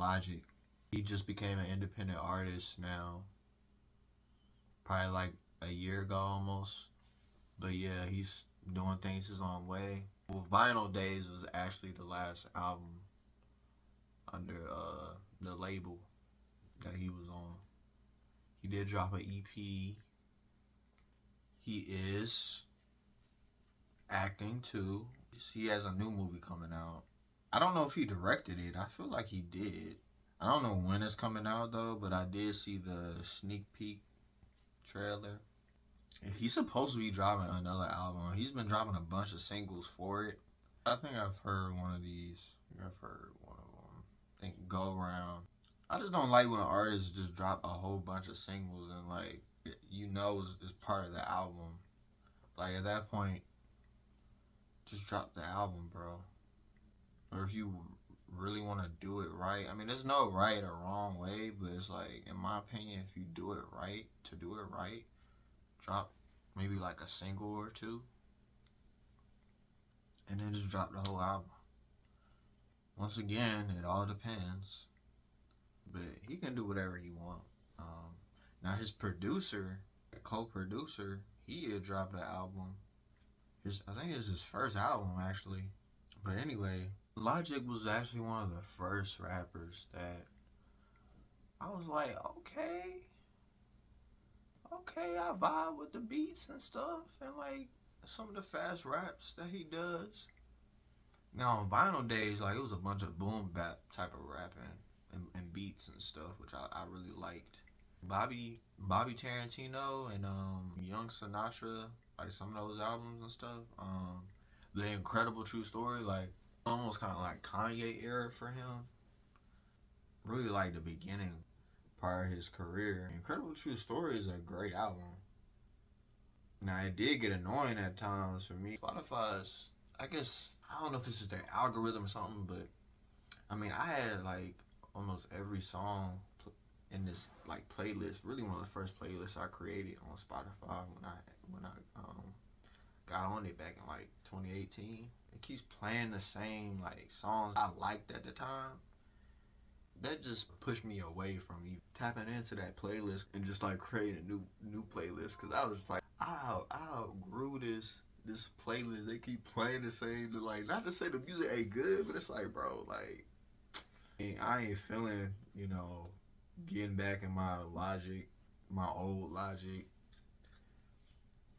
Logic. He just became an independent artist now, probably like a year ago almost. But yeah, he's doing things his own way. Well, Vinyl Days was actually the last album under the label that he was on. He did drop an EP. He is acting too. He has a new movie coming out. I don't know if he directed it. I feel like he did. I don't know when it's coming out though, but I did see the sneak peek trailer. He's supposed to be dropping another album. He's been dropping a bunch of singles for it. I think I've heard one of these. I've heard one of them. I think Go Round. I just don't like when artists just drop a whole bunch of singles and like it's part of the album. Like at that point, just drop the album, bro. Or if you really want to do it right, I mean, there's no right or wrong way, but it's like, in my opinion, if you do it right, drop maybe like a single or two, and then just drop the whole album. Once again, it all depends, but he can do whatever he wants. Now his producer, co-producer, he had dropped the album. I think it's his first album actually. But anyway, Logic was actually one of the first rappers that I was like, okay, I vibe with the beats and stuff, and like some of the fast raps that he does. Now on Vinyl Days, like it was a bunch of boom bap type of rapping and beats and stuff, which I really liked. Bobby Tarantino and Young Sinatra, like some of those albums and stuff. The Incredible True Story, like almost kind of like Kanye era for him. Really like the beginning part of his career. Incredible True Story is a great album. Now it did get annoying at times for me. Spotify's, I guess, I don't know if it's just their algorithm or something, but I mean I had like almost every song in this like playlist. Really one of the first playlists I created on Spotify when I got on it back in like 2018. It keeps playing the same like songs I liked at the time. That just pushed me away from me tapping into that playlist and just like creating a new playlist, because I was like, I outgrew this playlist. They keep playing the same. Like, not to say the music ain't good, but it's like, bro, like I ain't feeling, getting back in my old Logic,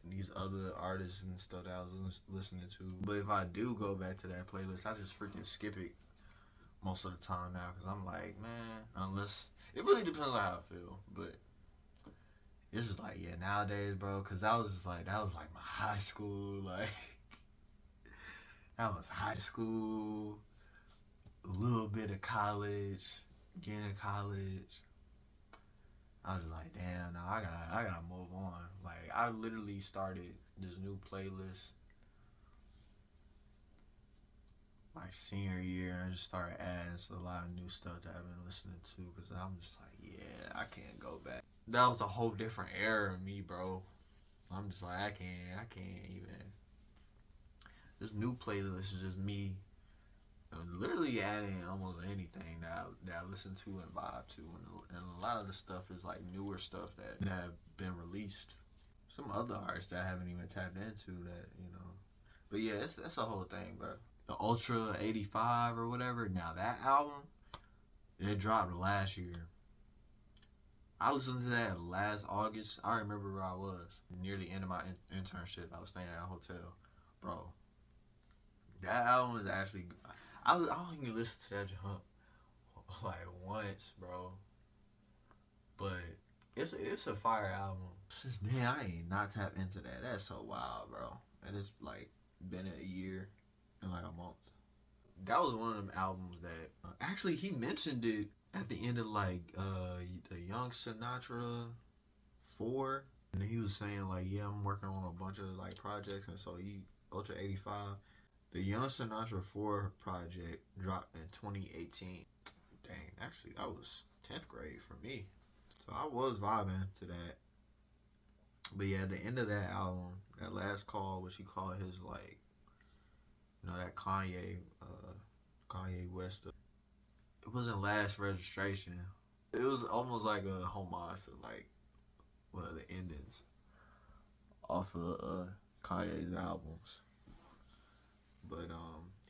and these other artists and stuff that I was listening to. But if I do go back to that playlist, I just freaking skip it most of the time now, because I'm like, man, unless it really depends on how I feel. But it's just like, yeah, nowadays, bro, because that was like my high school, like that was high school, a little bit of college, getting to college. I was like, damn, now I gotta move on. Like, I literally started this new playlist my senior year, and I just started adding a lot of new stuff that I've been listening to, because I'm just like, yeah, I can't go back. That was a whole different era of me, bro. I'm just like, I can't even. This new playlist is just me literally adding almost anything that I listen to and vibe to, and a lot of the stuff is like newer stuff that have been released. Some other artists that I haven't even tapped into that. But yeah, that's a whole thing, bro. The Ultra 85 or whatever. Now that album, it dropped last year. I listened to that last August. I remember where I was near the end of my internship. I was staying at a hotel, bro. That album is actually. I only listened to that jump like once, bro. But it's a fire album. Since then, I ain't not tapped into that. That's so wild, bro. And it's like been a year and like a month. That was one of them albums that actually he mentioned it at the end of like the Young Sinatra 4, and he was saying like, yeah, I'm working on a bunch of like projects, and so he Ultra 85. The Young Sinatra 4 project dropped in 2018. Dang, actually, that was 10th grade for me. So I was vibing to that. But yeah, at the end of that album, that last call, which he called his, like, that Kanye West. It wasn't Last Registration. It was almost like a homage to like one of the endings off of Kanye's albums. But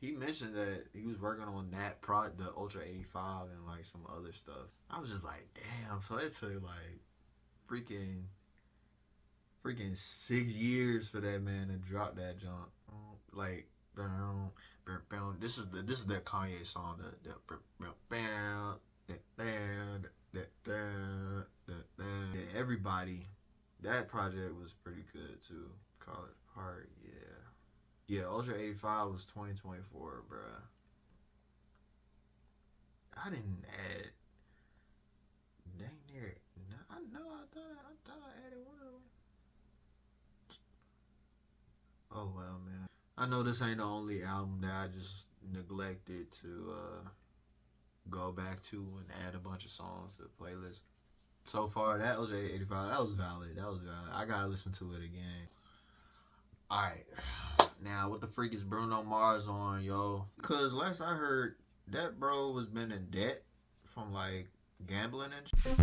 he mentioned that he was working on that the Ultra 85 and like some other stuff. I was just like, damn. So it took like freaking 6 years for that man to drop that junk. Like, this is that Kanye song. Everybody. That project was pretty good too. College Park, yeah. Yeah, Ultra 85 was 2024, bruh. I didn't add. Dang near. I know. I thought I added one of them. Oh well, man. I know this ain't the only album that I just neglected to go back to and add a bunch of songs to the playlist. So far, that Ultra 85, that was valid. I gotta listen to it again. Alright. Now, what the freak is Bruno Mars on, yo? Because last I heard, that bro was been in debt from like gambling and shit.